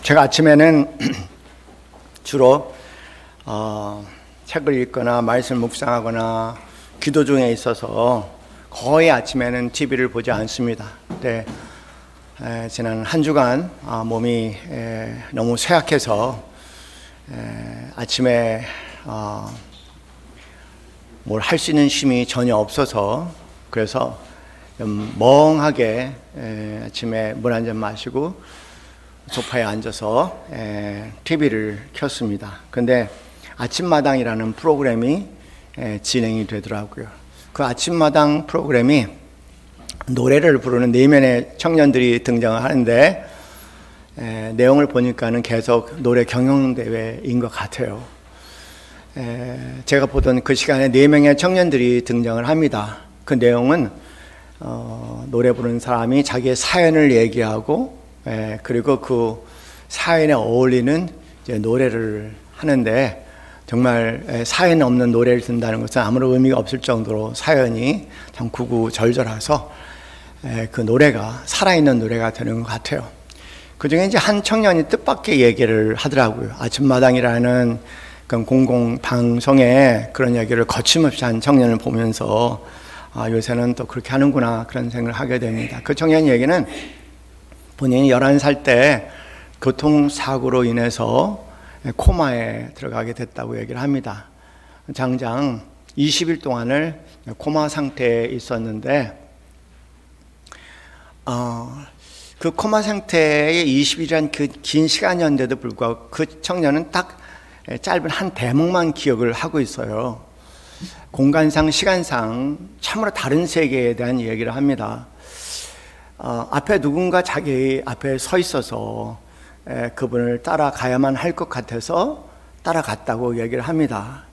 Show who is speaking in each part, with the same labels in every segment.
Speaker 1: 제가 아침에는 주로 책을 읽거나 말씀을 묵상하거나 기도 중에 있어서 거의 아침에는 TV를 보지 않습니다. 근데 지난 한 주간 몸이 너무 쇠약해서 아침에 뭘 할 수 있는 힘이 전혀 없어서, 그래서 좀 멍하게 아침에 물 한 잔 마시고 소파에 앉아서 TV를 켰습니다. 근데 아침마당이라는 프로그램이 진행이 되더라고요. 그 아침마당 프로그램이 노래를 부르는 4명의 청년들이 등장을 하는데 내용을 보니까는 계속 노래 경연대회인 것 같아요. 제가 보던 그 시간에 4명의 청년들이 등장을 합니다. 그 내용은 노래 부르는 사람이 자기의 사연을 얘기하고 그리고 그 사연에 어울리는 이제 노래를 하는데, 정말 사연 없는 노래를 듣는다는 것은 아무런 의미가 없을 정도로 사연이 참 구구절절해서 그 노래가 살아있는 노래가 되는 것 같아요. 그 중에 이제 한 청년이 뜻밖의 얘기를 하더라고요. 아침마당이라는 그런 공공방송에 그런 얘기를 거침없이 한 청년을 보면서 요새는 또 그렇게 하는구나, 그런 생각을 하게 됩니다. 그 청년 얘기는 본인이 11살 때 교통사고로 인해서 코마에 들어가게 됐다고 얘기를 합니다. 장장 20일 동안을 코마 상태에 있었는데 그 코마 상태에 20일이란 그 긴 시간이었는데도 불구하고 그 청년은 딱 짧은 한 대목만 기억을 하고 있어요. 공간상 시간상 참으로 다른 세계에 대한 얘기를 합니다. 앞에 누군가 자기 앞에 서 있어서 그분을 따라가야만 할 것 같아서 따라갔다고 얘기를 합니다.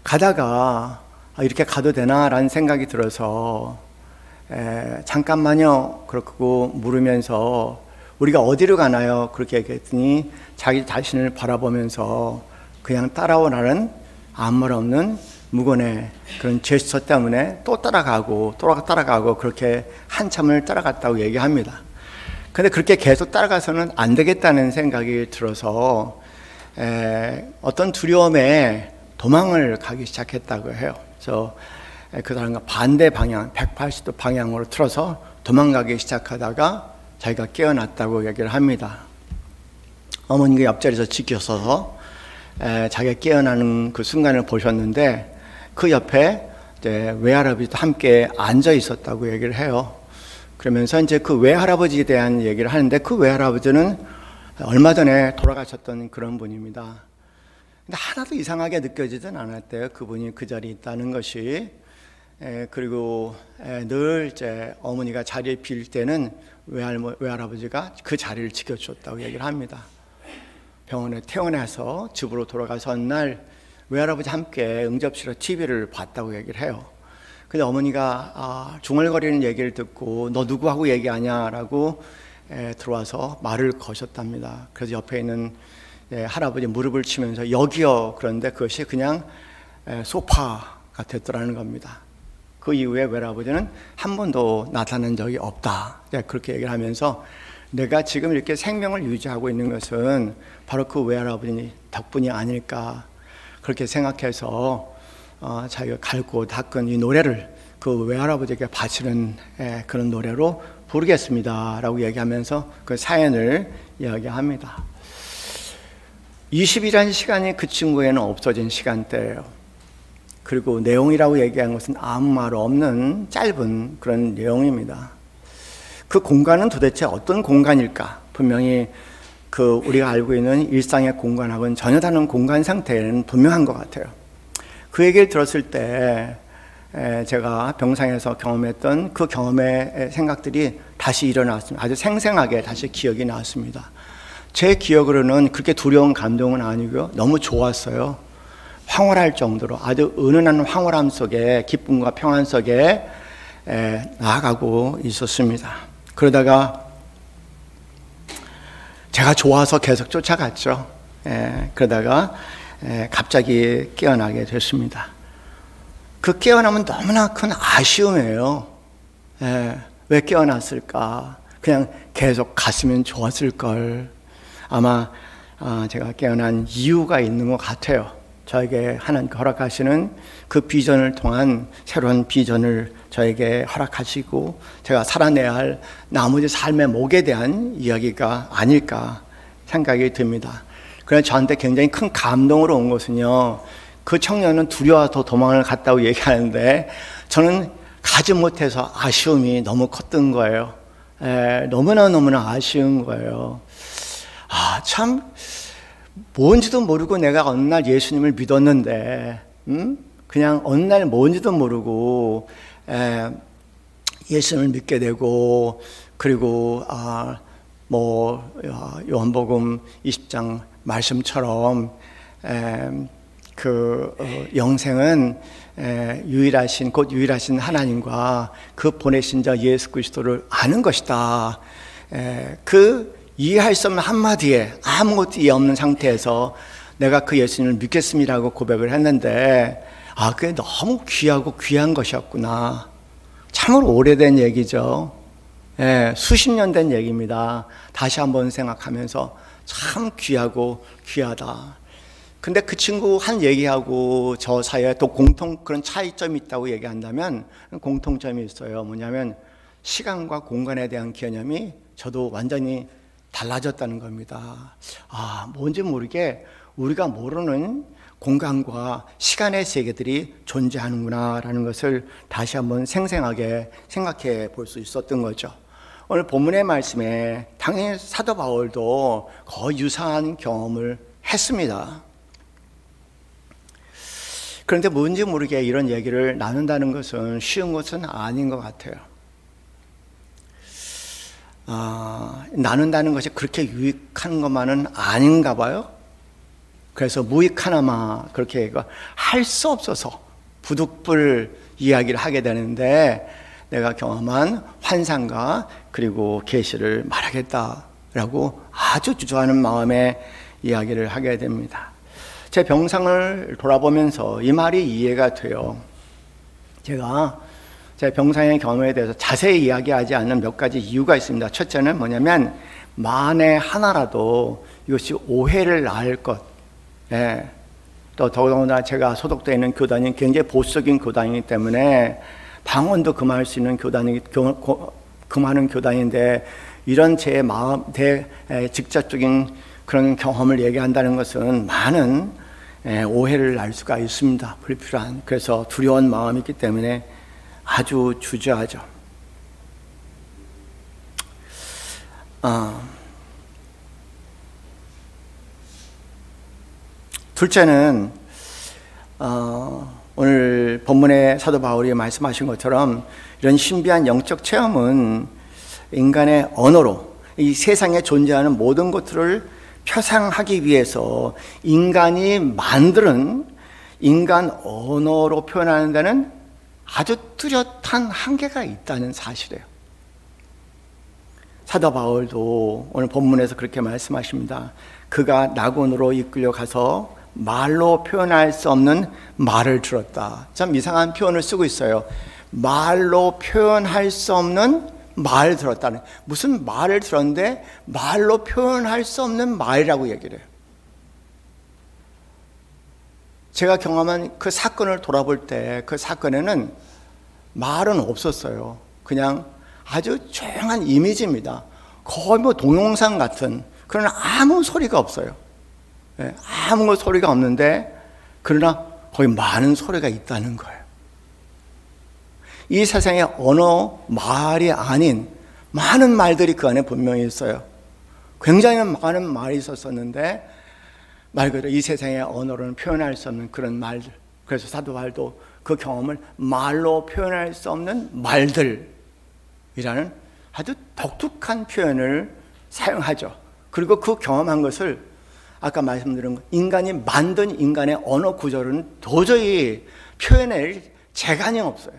Speaker 1: 가다가 이렇게 가도 되나라는 생각이 들어서 잠깐만요 그렇고 물으면서 우리가 어디로 가나요? 그렇게 얘기했더니 자기 자신을 바라보면서 그냥 따라오라는 아무 말 없는 무건의 그런 제스처 때문에 또 따라가고 그렇게 한참을 따라갔다고 얘기합니다. 근데 그렇게 계속 따라가서는 안 되겠다는 생각이 들어서 어떤 두려움에 도망을 가기 시작했다고 해요. 그래서 그 사람과 반대 방향, 180도 방향으로 틀어서 도망가기 시작하다가 자기가 깨어났다고 얘기를 합니다. 어머니가 옆자리에서 지켜서서 자기가 깨어나는 그 순간을 보셨는데 그 옆에 이제 외할아버지도 함께 앉아 있었다고 얘기를 해요. 그러면서 이제 그 외할아버지에 대한 얘기를 하는데, 그 외할아버지는 얼마 전에 돌아가셨던 그런 분입니다. 근데 하나도 이상하게 느껴지진 않았대요. 그분이 그 자리에 있다는 것이. 그리고 늘 이제 어머니가 자리에 빌 때는 외할아버지가 그 자리를 지켜줬다고 얘기를 합니다. 병원에 퇴원해서 집으로 돌아가선 날 외할아버지 함께 응접실에 TV를 봤다고 얘기를 해요. 근데 어머니가 중얼거리는 얘기를 듣고 너 누구하고 얘기하냐라고 들어와서 말을 거셨답니다. 그래서 옆에 있는 할아버지 무릎을 치면서 여기요, 그런데 그것이 그냥 소파가 됐더라는 겁니다. 그 이후에 외할아버지는 한 번도 나타난 적이 없다, 그렇게 얘기를 하면서 내가 지금 이렇게 생명을 유지하고 있는 것은 바로 그 외할아버지 덕분이 아닐까, 그렇게 생각해서 자기가 갈고 닦은 이 노래를 그 외할아버지에게 바치는 그런 노래로 부르겠습니다 라고 얘기하면서 그 사연을 이야기합니다. 20일이라는 시간이 그 친구에는 없어진 시간대예요. 그리고 내용이라고 얘기한 것은 아무 말 없는 짧은 그런 내용입니다. 그 공간은 도대체 어떤 공간일까? 분명히 그 우리가 알고 있는 일상의 공간하고는 전혀 다른 공간 상태는 분명한 것 같아요. 그 얘기를 들었을 때 제가 병상에서 경험했던 그 경험의 생각들이 다시 일어났습니다. 아주 생생하게 다시 기억이 났습니다. 제 기억으로는 그렇게 두려운 감동은 아니고요, 너무 좋았어요. 황홀할 정도로 아주 은은한 황홀함 속에, 기쁨과 평안 속에 나아가고 있었습니다. 그러다가 제가 좋아서 계속 쫓아갔죠. 그러다가 갑자기 깨어나게 됐습니다. 그 깨어나면 너무나 큰 아쉬움이에요. 왜 깨어났을까? 그냥 계속 갔으면 좋았을걸. 아마 제가 깨어난 이유가 있는 것 같아요. 저에게 하나님 허락하시는 그 비전을 통한 새로운 비전을 저에게 허락하시고 제가 살아내야 할 나머지 삶의 목에 대한 이야기가 아닐까 생각이 듭니다. 그래서 저한테 굉장히 큰 감동으로 온 것은요, 그 청년은 두려워서 도망을 갔다고 얘기하는데 저는 가지 못해서 아쉬움이 너무 컸던 거예요. 너무나 아쉬운 거예요. 참 뭔지도 모르고 내가 어느 날 예수님을 믿었는데, 그냥 어느 날 뭔지도 모르고 예수님을 믿게 되고, 그리고 요한복음 20장 말씀처럼 영생은 곧 유일하신 하나님과 그 보내신 자 예수 그리스도를 아는 것이다. 이해할 수 없는 한마디에 아무것도 이해 없는 상태에서 내가 그 예수님을 믿겠습니다라고 고백을 했는데, 그게 너무 귀하고 귀한 것이었구나. 참으로 오래된 얘기죠. 수십 년 된 얘기입니다. 다시 한번 생각하면서 참 귀하고 귀하다. 근데 그 친구 한 얘기하고 저 사이에 또 그런 차이점이 있다고 얘기한다면 공통점이 있어요. 뭐냐면 시간과 공간에 대한 개념이 저도 완전히 달라졌다는 겁니다. 뭔지 모르게 우리가 모르는 공간과 시간의 세계들이 존재하는구나라는 것을 다시 한번 생생하게 생각해 볼 수 있었던 거죠. 오늘 본문의 말씀에 당연히 사도 바울도 거의 유사한 경험을 했습니다. 그런데 뭔지 모르게 이런 얘기를 나눈다는 것은 쉬운 것은 아닌 것 같아요. 나눈다는 것이 그렇게 유익한 것만은 아닌가 봐요. 그래서 무익하나마 그렇게 할 수 없어서 부득불 이야기를 하게 되는데, 내가 경험한 환상과 그리고 계시를 말하겠다라고 아주 주저하는 마음에 이야기를 하게 됩니다. 제 병상을 돌아보면서 이 말이 이해가 돼요. 제가 제 병상의 경험에 대해서 자세히 이야기하지 않는 몇 가지 이유가 있습니다. 첫째는 뭐냐면 만에 하나라도 이것이 오해를 낳을 것. 또 더군다나 제가 소속되어 있는 교단이 굉장히 보수적인 교단이기 때문에 방언도 금할 수 있는 금하는 교단인데, 이런 제 직접적인 그런 경험을 얘기한다는 것은 많은 오해를 낳을 수가 있습니다. 불필요한. 그래서 두려운 마음이 있기 때문에 아주 주저하죠. 둘째는 오늘 본문에 사도 바울이 말씀하신 것처럼 이런 신비한 영적 체험은 인간의 언어로 이 세상에 존재하는 모든 것들을 표상하기 위해서 인간이 만드는 인간 언어로 표현하는 데는 아주 뚜렷한 한계가 있다는 사실이에요. 사도 바울도 오늘 본문에서 그렇게 말씀하십니다. 그가 낙원으로 이끌려 가서 말로 표현할 수 없는 말을 들었다. 참 이상한 표현을 쓰고 있어요. 말로 표현할 수 없는 말을 들었다는. 무슨 말을 들었는데 말로 표현할 수 없는 말이라고 얘기를 해요. 제가 경험한 그 사건을 돌아볼 때 그 사건에는 말은 없었어요. 그냥 아주 조용한 이미지입니다. 거의 동영상 같은 그런 아무 소리가 없어요. 아무 소리가 없는데 그러나 거기 많은 소리가 있다는 거예요. 이 세상에 언어, 말이 아닌 많은 말들이 그 안에 분명히 있어요. 굉장히 많은 말이 있었었는데 말 그대로 이 세상의 언어로는 표현할 수 없는 그런 말들. 그래서 사도 바울도 그 경험을 말로 표현할 수 없는 말들이라는 아주 독특한 표현을 사용하죠. 그리고 그 경험한 것을 아까 말씀드린 것, 인간이 만든 인간의 언어 구조는 도저히 표현할 재간이 없어요.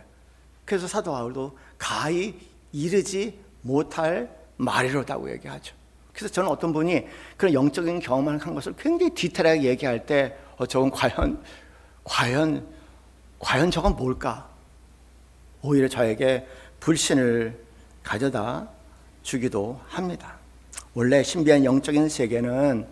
Speaker 1: 그래서 사도 바울도 가히 이르지 못할 말이로다고 얘기하죠. 그래서 저는 어떤 분이 그런 영적인 경험을 한 것을 굉장히 디테일하게 얘기할 때 저건 과연 저건 뭘까? 오히려 저에게 불신을 가져다 주기도 합니다. 원래 신비한 영적인 세계는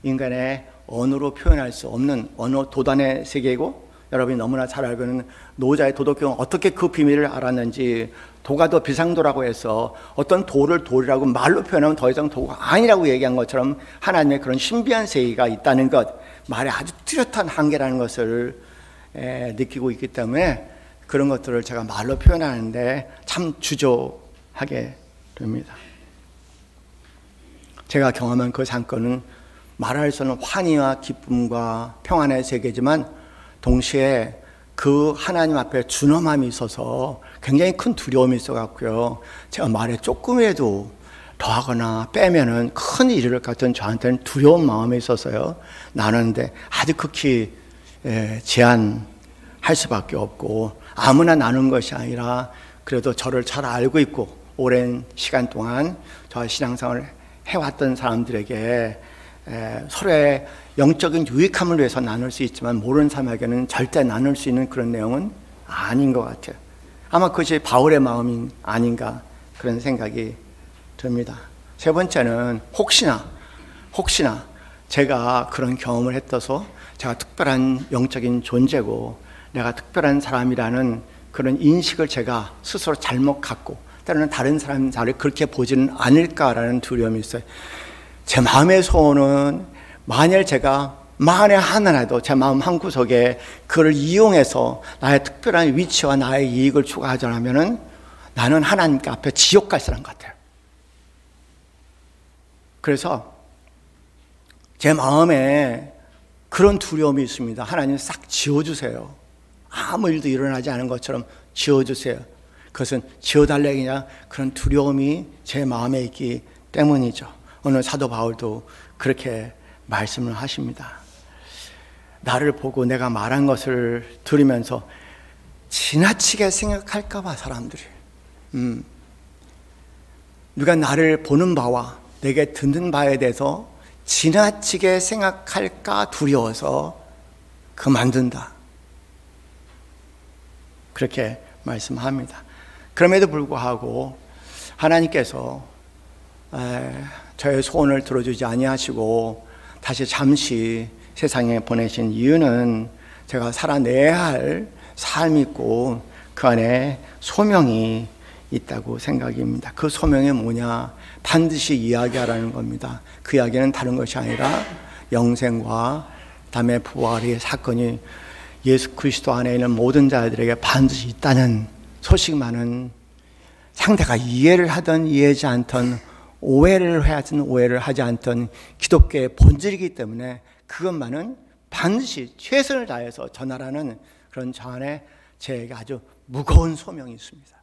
Speaker 1: 인간의 언어로 표현할 수 없는 언어 도단의 세계이고, 여러분이 너무나 잘 알고 있는 노자의 도덕경은 어떻게 그 비밀을 알았는지, 도가 더 비상도라고 해서 어떤 도를 돌이라고 말로 표현하면 더 이상 도가 아니라고 얘기한 것처럼 하나님의 그런 신비한 세계가 있다는 것, 말의 아주 뚜렷한 한계라는 것을 느끼고 있기 때문에 그런 것들을 제가 말로 표현하는데 참 주저하게 됩니다. 제가 경험한 그 사건은 말할 수 없는 환희와 기쁨과 평안의 세계지만 동시에 그 하나님 앞에 준엄함이 있어서 굉장히 큰 두려움이 있어갖고요, 제가 말에 조금이라도 더하거나 빼면은 큰 일을 것 같은 저한테는 두려운 마음이 있어서요, 나누는데 아주 극히 제한할 수밖에 없고, 아무나 나눈 것이 아니라 그래도 저를 잘 알고 있고 오랜 시간 동안 저 신앙생활을 해왔던 사람들에게 서로의 영적인 유익함을 위해서 나눌 수 있지만 모르는 사람에게는 절대 나눌 수 있는 그런 내용은 아닌 것 같아요. 아마 그것이 바울의 마음이 아닌가 그런 생각이 듭니다. 세 번째는 혹시나 제가 그런 경험을 했어서 제가 특별한 영적인 존재고 내가 특별한 사람이라는 그런 인식을 제가 스스로 잘못 갖고 때로는 다른 사람이 나를 그렇게 보지는 않을까라는 두려움이 있어요. 제 마음의 소원은 만일 제가 만에 하나라도 제 마음 한구석에 그를 이용해서 나의 특별한 위치와 나의 이익을 추구하자면은 나는 하나님께 앞에 지옥 갈 사람 같아요. 그래서 제 마음에 그런 두려움이 있습니다. 하나님 싹 지워주세요. 아무 일도 일어나지 않은 것처럼 지워주세요. 그것은 지워달라는 그냥 그런 두려움이 제 마음에 있기 때문이죠. 오늘 사도 바울도 그렇게 말씀을 하십니다. 나를 보고 내가 말한 것을 들으면서 지나치게 생각할까 봐 사람들이 누가 나를 보는 바와 내게 듣는 바에 대해서 지나치게 생각할까 두려워서 그만둔다, 그렇게 말씀합니다. 그럼에도 불구하고 하나님께서 저의 소원을 들어주지 아니하시고 다시 잠시 세상에 보내신 이유는 제가 살아내야 할 삶이 있고 그 안에 소명이 있다고 생각입니다. 그 소명이 뭐냐? 반드시 이야기하라는 겁니다. 그 이야기는 다른 것이 아니라 영생과 다음에 부활의 사건이 예수 그리스도 안에 있는 모든 자들에게 반드시 있다는 소식만은 상대가 이해를 하든 이해하지 않든 오해를 하지 않던 기독교의 본질이기 때문에 그것만은 반드시 최선을 다해서 전하라는 그런 저 안에 제게 아주 무거운 소명이 있습니다.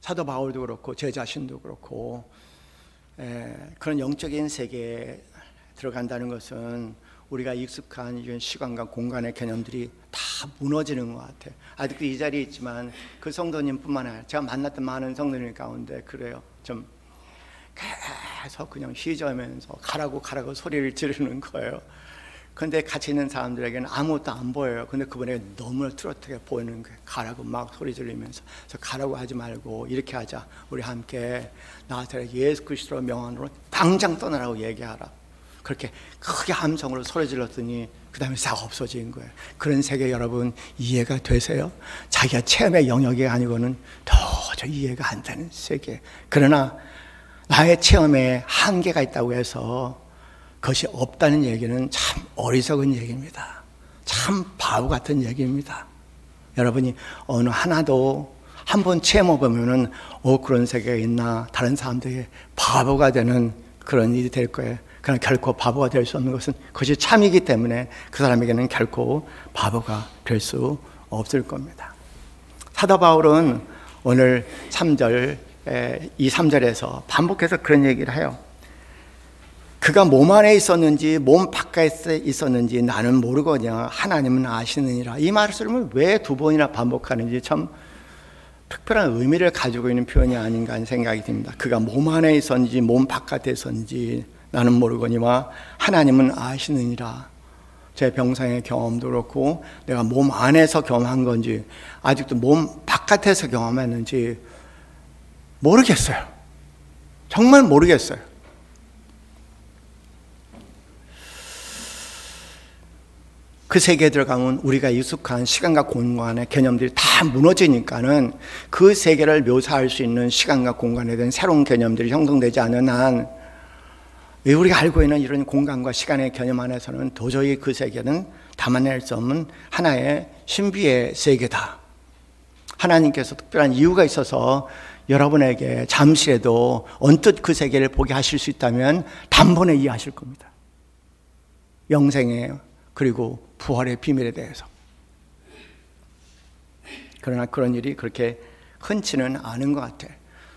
Speaker 1: 사도 바울도 그렇고 제 자신도 그렇고 그런 영적인 세계에 들어간다는 것은 우리가 익숙한 이런 시간과 공간의 개념들이 다 무너지는 것 같아요. 아직도 이 자리에 있지만 그 성도님뿐만 아니라 제가 만났던 많은 성도님 가운데 그래요. 좀 계속 그냥 휘저으면서 가라고 소리를 지르는 거예요. 그런데 같이 있는 사람들에게는 아무것도 안 보여요. 근데 그분에게 너무나 뚜렷하게 보이는 거예요. 가라고 막 소리 지르면서. 그래서 가라고 하지 말고 이렇게 하자. 우리 함께 나사렛 예수 그리스도 명함으로 당장 떠나라고 얘기하라. 그렇게 크게 함성으로 소리 질렀더니 그 다음에 싹 없어진 거예요. 그런 세계 여러분 이해가 되세요? 자기가 체험의 영역이 아니고는 도저히 이해가 안 되는 세계. 그러나 나의 체험에 한계가 있다고 해서 그것이 없다는 얘기는 참 어리석은 얘기입니다. 참 바보 같은 얘기입니다. 여러분이 어느 하나도 한번 체험해보면은 그런 세계가 있나, 다른 사람들이 바보가 되는 그런 일이 될 거예요. 그러나 결코 바보가 될 수 없는 것은 그것이 참이기 때문에 그 사람에게는 결코 바보가 될 수 없을 겁니다. 사도 바울은 오늘 3절, 이 3절에서 반복해서 그런 얘기를 해요. 그가 몸 안에 있었는지 몸 바깥에 있었는지 나는 모르거냐 하나님은 아시느니라. 이 말씀을 왜 두 번이나 반복하는지 참 특별한 의미를 가지고 있는 표현이 아닌가 하는 생각이 듭니다. 그가 몸 안에 있었는지 몸 바깥에 있었는지 나는 모르거니와 하나님은 아시느니라. 제 병상의 경험도 그렇고 내가 몸 안에서 경험한 건지 아직도 몸 바깥에서 경험했는지 모르겠어요. 정말 모르겠어요. 그 세계에 들어가면 우리가 익숙한 시간과 공간의 개념들이 다 무너지니까는 그 세계를 묘사할 수 있는 시간과 공간에 대한 새로운 개념들이 형성되지 않은 한 우리가 알고 있는 이런 공간과 시간의 개념 안에서는 도저히 그 세계는 담아낼 수 없는 하나의 신비의 세계다. 하나님께서 특별한 이유가 있어서 여러분에게 잠시라도 언뜻 그 세계를 보게 하실 수 있다면 단번에 이해하실 겁니다. 영생의 그리고 부활의 비밀에 대해서. 그러나 그런 일이 그렇게 흔치는 않은 것 같아요.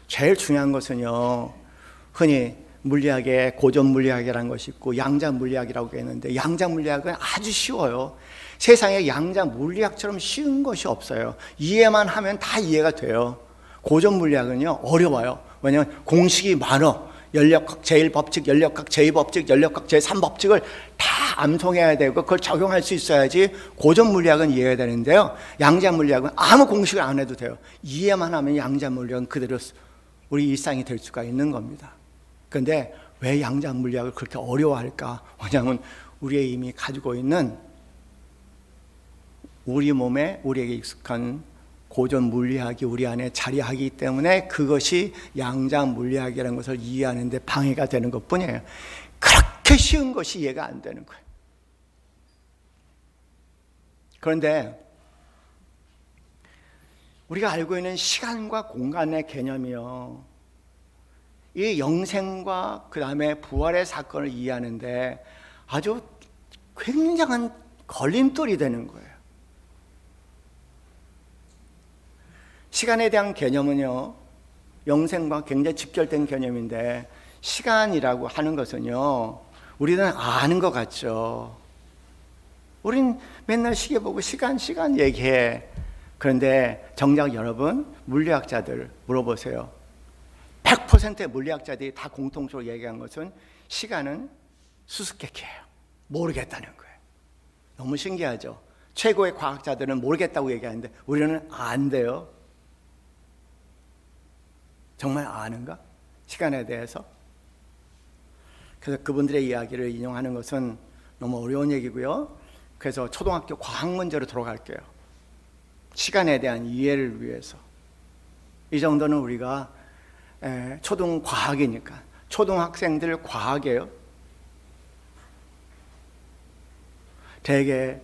Speaker 1: 제일 중요한 것은요, 흔히 물리학에 고전 물리학이라는 것이 있고 양자 물리학이라고 했는데 양자 물리학은 아주 쉬워요. 세상에 양자 물리학처럼 쉬운 것이 없어요. 이해만 하면 다 이해가 돼요. 고전 물리학은요 어려워요. 왜냐하면 공식이 많아. 연력학 제1법칙, 연력학 제2법칙, 연력학 제3법칙을 다 암송해야 되고 그걸 적용할 수 있어야지 고전 물리학은 이해가 되는데요, 양자 물리학은 아무 공식을 안 해도 돼요. 이해만 하면 양자 물리학은 그대로 우리 일상이 될 수가 있는 겁니다. 그런데 왜 양자 물리학을 그렇게 어려워할까? 왜냐하면 우리의 이미 가지고 있는 우리 몸에 우리에게 익숙한 고전 물리학이 우리 안에 자리하기 때문에 그것이 양자 물리학이라는 것을 이해하는 데 방해가 되는 것뿐이에요. 그렇게 쉬운 것이 이해가 안 되는 거예요. 그런데 우리가 알고 있는 시간과 공간의 개념이요, 이 영생과 그 다음에 부활의 사건을 이해하는데 아주 굉장한 걸림돌이 되는 거예요. 시간에 대한 개념은요, 영생과 굉장히 직결된 개념인데 시간이라고 하는 것은요, 우리는 아는 것 같죠. 우린 맨날 시계 보고 시간 얘기해. 그런데 정작 여러분 물리학자들 물어보세요. 100%의 물리학자들이 다 공통적으로 얘기한 것은 시간은 수수께끼예요. 모르겠다는 거예요. 너무 신기하죠. 최고의 과학자들은 모르겠다고 얘기하는데 우리는 안돼요. 정말 아는가? 시간에 대해서? 그래서 그분들의 이야기를 인용하는 것은 너무 어려운 얘기고요. 그래서 초등학교 과학 문제로 들어갈게요. 시간에 대한 이해를 위해서. 이 정도는 우리가 초등 과학이니까. 초등학생들 과학이에요. 대개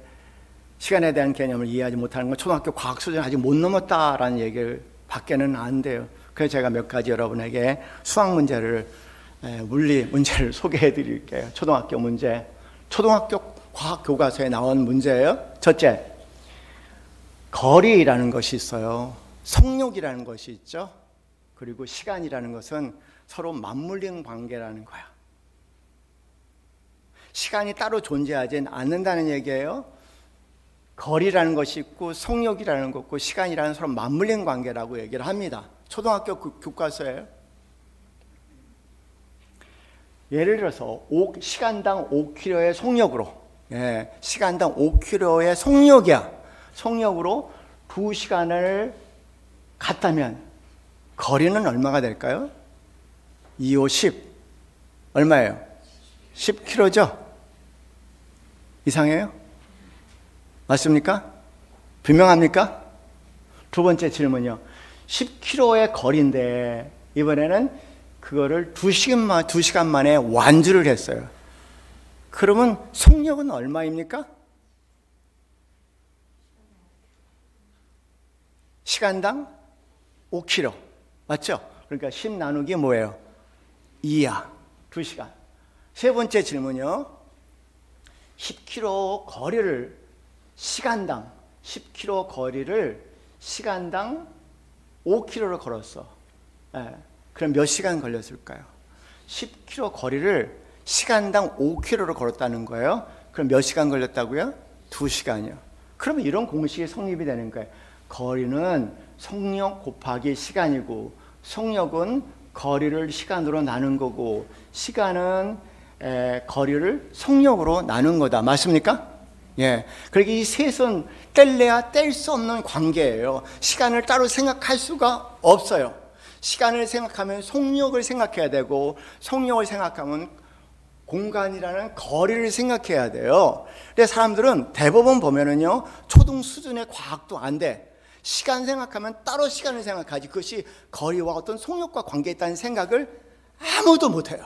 Speaker 1: 시간에 대한 개념을 이해하지 못하는 건 초등학교 과학 수준 아직 못 넘었다라는 얘기를 밖에는 안 돼요. 그래서 제가 몇 가지 여러분에게 수학 문제를, 물리 문제를 소개해 드릴게요. 초등학교 문제. 초등학교 과학 교과서에 나온 문제예요. 첫째, 거리라는 것이 있어요. 속력이라는 것이 있죠. 그리고 시간이라는 것은 서로 맞물린 관계라는 거야. 시간이 따로 존재하지 않는다는 얘기예요. 거리라는 것이 있고 속력이라는 것 있고 시간이라는 서로 맞물린 관계라고 얘기를 합니다. 초등학교 교과서예요. 예를 들어서 시간당 5km의 속력으로, 시간당 5km의 속력이야. 속력으로 2시간을 갔다면 거리는 얼마가 될까요? 2, 5, 10 얼마예요? 10km죠? 이상해요? 맞습니까? 분명합니까? 두 번째 질문이요. 10km의 거리인데 이번에는 그거를 2시간 만에 완주를 했어요. 그러면 속력은 얼마입니까? 시간당 5km. 맞죠? 그러니까 10 나누기 뭐예요? 2야. 2시간. 세 번째 질문이요. 10km 거리를 시간당 10km 거리를 시간당 5km를 걸었어. 그럼 몇 시간 걸렸을까요? 10km 거리를 시간당 5km를 걸었다는 거예요. 그럼 몇 시간 걸렸다고요? 2시간이요. 그러면 이런 공식이 성립이 되는 거예요. 거리는 속력 곱하기 시간이고 속력은 거리를 시간으로 나눈 거고 시간은 거리를 속력으로 나눈 거다. 맞습니까? 예. 그러니까 이 셋은 뗄래야 뗄 수 없는 관계예요. 시간을 따로 생각할 수가 없어요. 시간을 생각하면 속력을 생각해야 되고, 속력을 생각하면 공간이라는 거리를 생각해야 돼요. 근데 사람들은 대부분 보면은요, 초등 수준의 과학도 안 돼. 시간 생각하면 따로 시간을 생각하지, 그것이 거리와 어떤 속력과 관계에 있다는 생각을 아무도 못해요.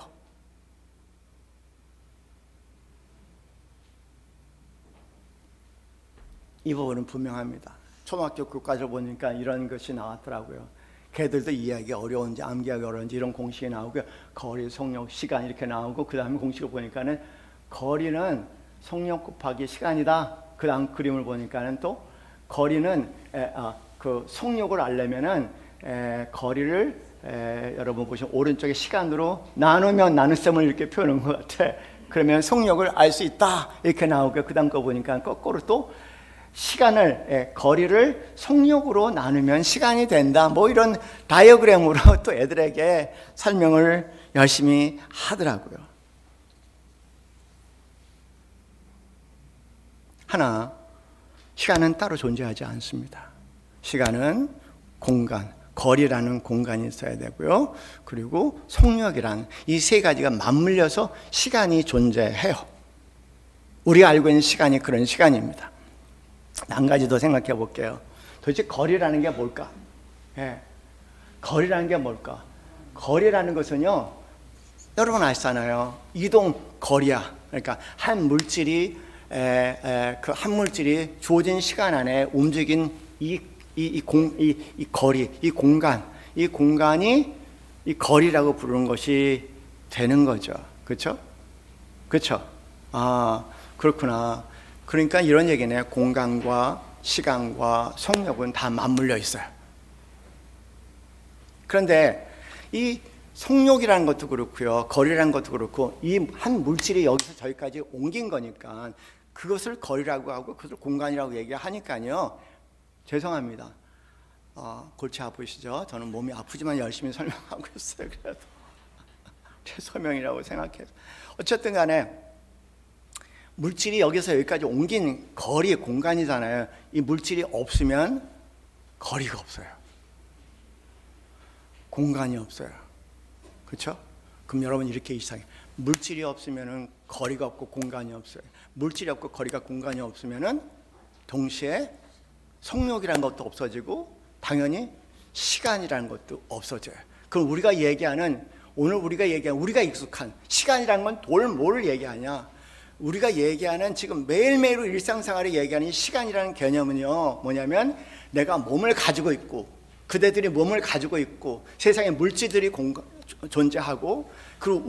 Speaker 1: 이 부분은 분명합니다. 초등학교 교과서 보니까 이런 것이 나왔더라고요. 걔들도 이해하기 어려운지 암기하기 어려운지 이런 공식이 나오고요. 거리, 속력, 시간 이렇게 나오고, 그 다음에 공식을 보니까는 거리는 속력 곱하기 시간이다. 그 다음 그림을 보니까는 또 거리는 그 속력을 알려면은 거리를 여러분 보시면 오른쪽에 시간으로 나누면 나눗셈을 이렇게 표현한 것 같아. 그러면 속력을 알 수 있다 이렇게 나오고요. 그 다음 거 보니까 거꾸로 또 시간을, 거리를 속력으로 나누면 시간이 된다. 뭐 이런 다이어그램으로 또 애들에게 설명을 열심히 하더라고요. 하나, 시간은 따로 존재하지 않습니다. 시간은 공간, 거리라는 공간이 있어야 되고요. 그리고 속력이란 이 세 가지가 맞물려서 시간이 존재해요. 우리가 알고 있는 시간이 그런 시간입니다. 한 가지 더 생각해 볼게요. 도대체 거리라는 게 뭘까? 거리라는 게 뭘까? 거리라는 것은요, 여러분 아시잖아요. 이동 거리야. 그러니까 한 물질이 그 한 물질이 주어진 시간 안에 움직인 이 거리, 이 공간, 이 공간이 이 거리라고 부르는 것이 되는 거죠. 그렇죠? 그렇죠? 아, 그렇구나. 그러니까 이런 얘기네. 공간과 시간과 속력은 다 맞물려 있어요. 그런데 이 속력이라는 것도 그렇고요, 거리라는 것도 그렇고, 이 한 물질이 여기서 저기까지 옮긴 거니까 그것을 거리라고 하고 그것을 공간이라고 얘기하니까요. 죄송합니다. 골치 아프시죠? 저는 몸이 아프지만 열심히 설명하고 있어요. 그래도 제 소명이라고 생각해서. 어쨌든 간에 물질이 여기서 여기까지 옮긴 거리, 공간이잖아요. 이 물질이 없으면 거리가 없어요. 공간이 없어요. 그렇죠? 그럼 여러분 이렇게 이상해요. 물질이 없으면 거리가 없고 공간이 없어요. 물질이 없고 거리가 공간이 없으면 동시에 속력이라는 것도 없어지고 당연히 시간이라는 것도 없어져요. 그럼 우리가 얘기하는, 오늘 우리가 얘기하는, 우리가 익숙한 시간이라는 건 뭘 얘기하냐? 우리가 얘기하는, 지금 매일매일 일상생활에 얘기하는 시간이라는 개념은요, 뭐냐면 내가 몸을 가지고 있고, 그대들이 몸을 가지고 있고, 세상에 물질들이 존재하고, 그리고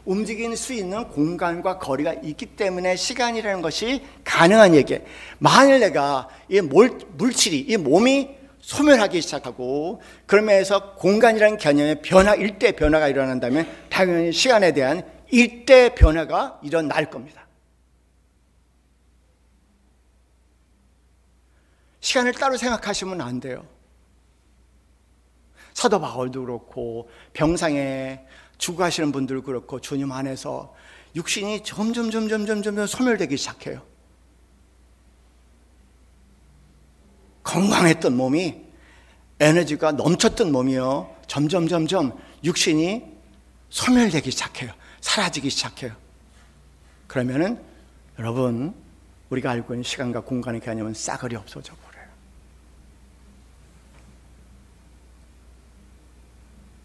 Speaker 1: 움직일 수 있는 공간과 거리가 있기 때문에 시간이라는 것이 가능한 얘기예요. 만일 내가 이 물질이, 이 몸이 소멸하기 시작하고, 그러면서 공간이라는 개념의 변화, 일대 변화가 일어난다면 당연히 시간에 대한 일대 변화가 일어날 겁니다. 시간을 따로 생각하시면 안 돼요. 사도 바울도 그렇고 병상에 죽어가시는 분들도 그렇고 주님 안에서 육신이 점점 소멸되기 시작해요. 건강했던 몸이, 에너지가 넘쳤던 몸이요, 점점 육신이 소멸되기 시작해요. 사라지기 시작해요. 그러면은 여러분, 우리가 알고 있는 시간과 공간의 개념은 싸그리 없어져 버려요.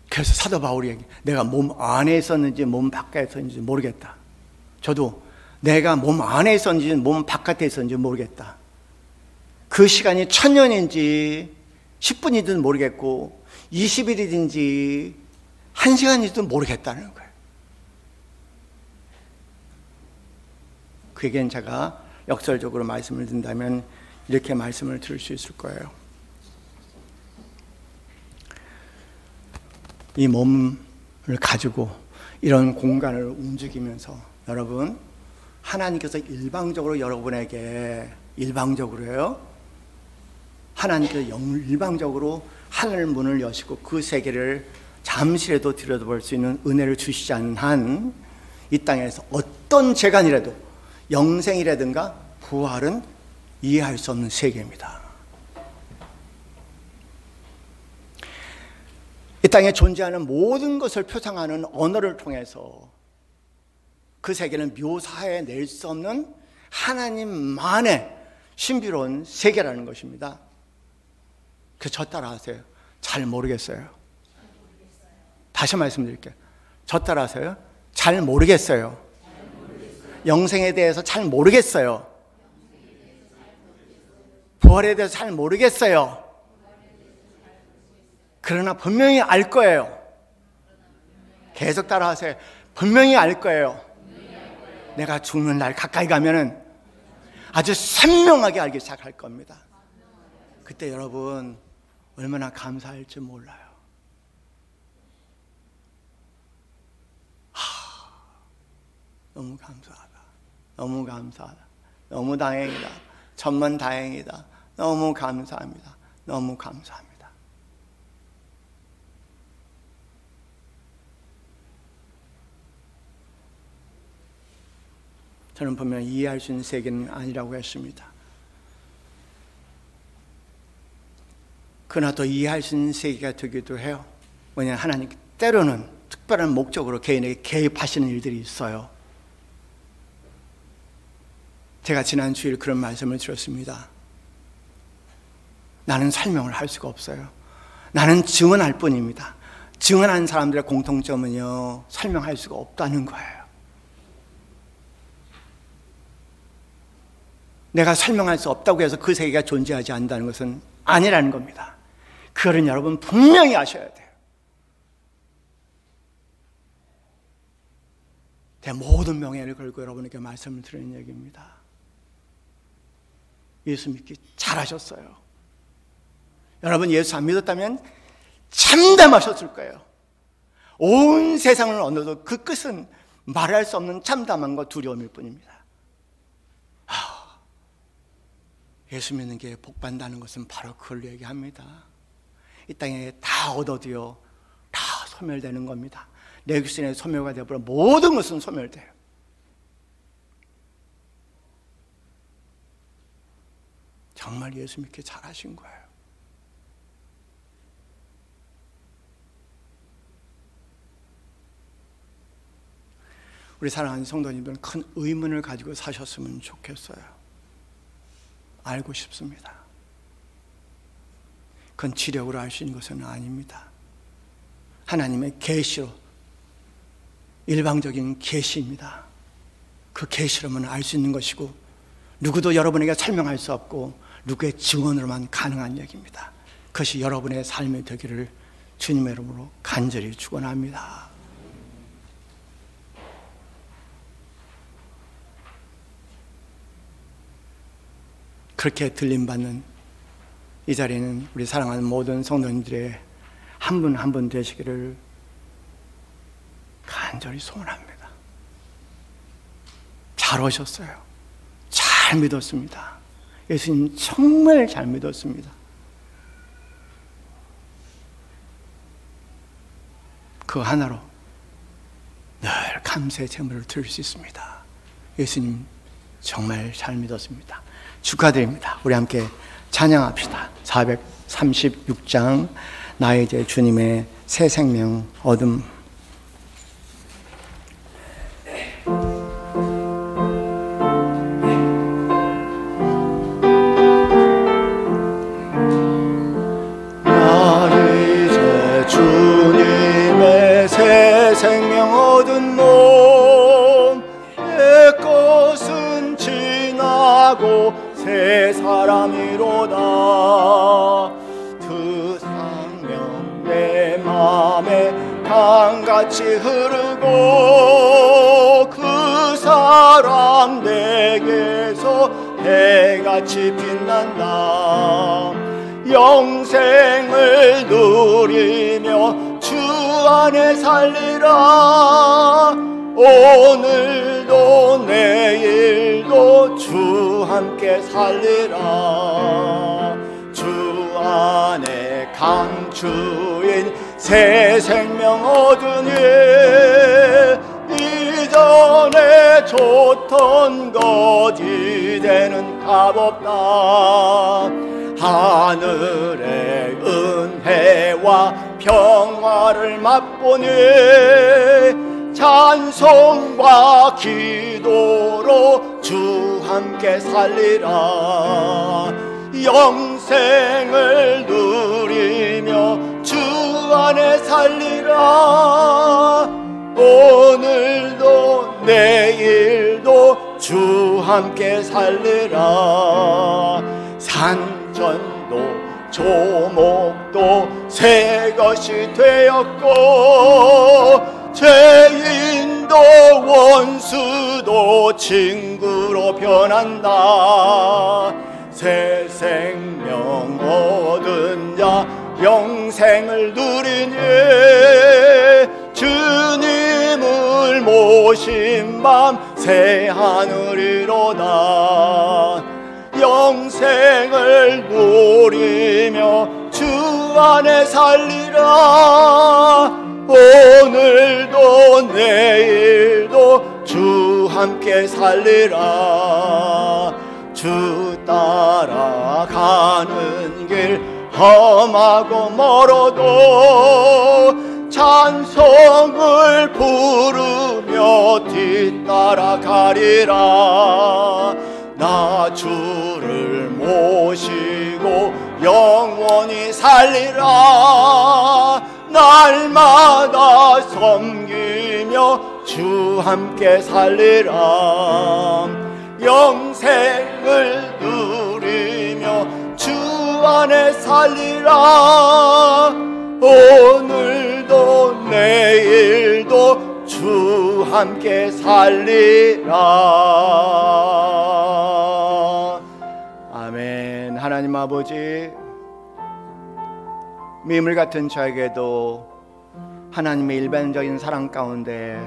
Speaker 1: 그래서 사도 바울이 얘기, 내가 몸 안에 있었는지 몸 바깥에 있었는지 모르겠다. 저도 내가 몸 안에 있었는지 몸 바깥에 있었는지 모르겠다. 그 시간이 1000년인지 10분이든 모르겠고 20일이든지 1시간이든 모르겠다는 거예요. 그에겐 제가 역설적으로 말씀을 든다면 이렇게 말씀을 드릴 수 있을 거예요. 이 몸을 가지고 이런 공간을 움직이면서 여러분, 하나님께서 일방적으로 여러분에게, 일방적으로요, 하나님께서 일방적으로 하늘 문을 여시고 그 세계를 잠시라도 들여다볼 수 있는 은혜를 주시지 않는 한 이 땅에서 어떤 재간이라도, 영생이라든가 부활은 이해할 수 없는 세계입니다. 이 땅에 존재하는 모든 것을 표상하는 언어를 통해서 그 세계는 묘사해낼 수 없는 하나님만의 신비로운 세계라는 것입니다. 저 따라하세요. 잘 모르겠어요. 다시 말씀드릴게요. 저 따라하세요. 잘 모르겠어요. 영생에 대해서 잘 모르겠어요. 부활에 대해서 잘 모르겠어요. 그러나 분명히 알 거예요. 계속 따라하세요. 분명히 알 거예요. 내가 죽는 날 가까이 가면은 아주 선명하게 알기 시작할 겁니다. 그때 여러분 얼마나 감사할지 몰라요. 너무 감사하다. 너무 감사하다. 너무 다행이다. 천만 다행이다. 너무 감사합니다. 너무 감사합니다. 저는 분명히 이해할 수 있는 세계는 아니라고 했습니다. 그러나 또 이해할 수 있는 세계가 되기도 해요. 왜냐하면 하나님 때로는 특별한 목적으로 개인에게 개입하시는 일들이 있어요. 제가 지난 주일 그런 말씀을 드렸습니다. 나는 설명을 할 수가 없어요. 나는 증언할 뿐입니다. 증언하는 사람들의 공통점은요, 설명할 수가 없다는 거예요. 내가 설명할 수 없다고 해서 그 세계가 존재하지 않는다는 것은 아니라는 겁니다. 그거는 여러분 분명히 아셔야 돼요. 제 모든 명예를 걸고 여러분에게 말씀을 드리는 얘기입니다. 예수 믿기 잘하셨어요. 여러분 예수 안 믿었다면 참담하셨을 거예요. 온 세상을 얻어도 그 끝은 말할 수 없는 참담함과 두려움일 뿐입니다. 예수 믿는 게 복받는다는 것은 바로 그걸 얘기합니다. 이 땅에 다 얻어도요, 다 소멸되는 겁니다. 내 육신의 소멸가 되어버려 모든 것은 소멸돼요. 정말 예수 믿기 잘하신 거예요. 우리 사랑하는 성도님들은 큰 의문을 가지고 사셨으면 좋겠어요. 알고 싶습니다. 그건 지력으로 알 수 있는 것은 아닙니다. 하나님의 계시로, 일방적인 계시입니다. 그 계시로만 알 수 있는 것이고 누구도 여러분에게 설명할 수 없고 누구의 증언으로만 가능한 얘기입니다. 그것이 여러분의 삶이 되기를 주님의 이름으로 간절히 축원합니다. 그렇게 들림받는 이 자리는 우리 사랑하는 모든 성도님들의 한 분 한 분 되시기를 간절히 소원합니다. 잘 오셨어요. 잘 믿었습니다. 예수님 정말 잘 믿었습니다. 그 하나로 늘 감사의 제물을 드릴 수 있습니다. 예수님 정말 잘 믿었습니다. 축하드립니다. 우리 함께 찬양합시다. 436장 나의 제 주님의 새 생명 얻음. 나의 제 주님의 새 생명 얻은 몸, 내 것은 지나고 새 사람이로다. 그 생명 내 맘에 강같이 흐르고 그 사람 내게서 해같이 빛난다. 영생을 누리며 주 안에 살리라. 오늘도 내일도 주 함께 살리라. 주 안에 강주인 새 생명 얻으니 이전에 좋던 것 이제는 값없다. 하늘의 은혜와 평화를 맛보니 찬송과 기도로 주 함께 살리라. 영생을 누리며 주 안에 살리라. 오늘도 내일도 주 함께 살리라. 산전도 조목도 새 것이 되었고 죄인도 원수도 친구로 변한다. 새 생명 얻은 자 영생을 누리니 주님을 모신 밤 새 하늘이로다. 영생을 누리며 주 안에 살리라. 오늘도 내일도 주 함께 살리라. 주 따라가는 길 험하고 멀어도 찬송을 부르며 뒤따라가리라. 나 주를 모시고 영원히 살리라. 날마다 섬기며 주 함께 살리라. 영생을 누리며 주 안에 살리라. 오늘도 내일도 주 함께 살리라. 아멘. 하나님 아버지, 미물 같은 저에게도 하나님의 일반적인 사랑 가운데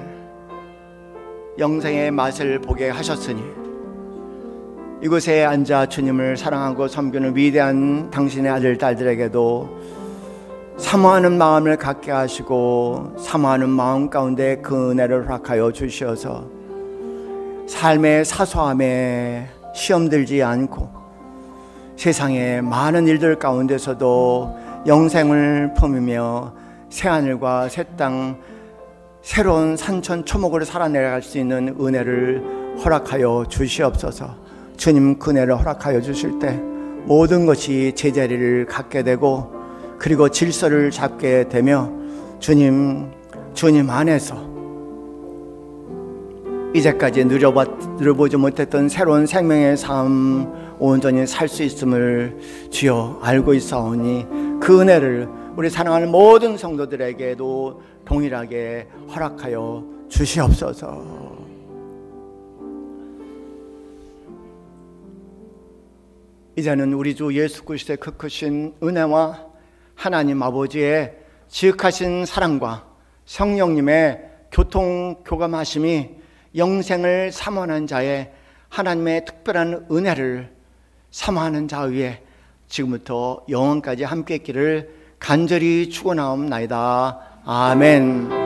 Speaker 1: 영생의 맛을 보게 하셨으니 이곳에 앉아 주님을 사랑하고 섬기는 위대한 당신의 아들 딸들에게도 사모하는 마음을 갖게 하시고 사모하는 마음 가운데 그 은혜를 허락하여 주시어서 삶의 사소함에 시험 들지 않고 세상의 많은 일들 가운데서도 영생을 품으며 새하늘과 새 땅 새로운 산천 초목으로 살아내려갈 수 있는 은혜를 허락하여 주시옵소서. 주님 그 은혜를 허락하여 주실 때 모든 것이 제자리를 갖게 되고 그리고 질서를 잡게 되며 주님 안에서 이제까지 누려보지 못했던 새로운 생명의 삶 온전히 살 수 있음을 주여 알고 있사오니 그 은혜를 우리 사랑하는 모든 성도들에게도 동일하게 허락하여 주시옵소서. 이제는 우리 주 예수 그리스도의 그 크신 은혜와 하나님 아버지의 지극하신 사랑과 성령님의 교통교감하심이 영생을 사모하는 자의 하나님의 특별한 은혜를 사모하는 자 위에 지금부터 영원까지 함께 있기를 간절히 축원하옵나이다. 아멘.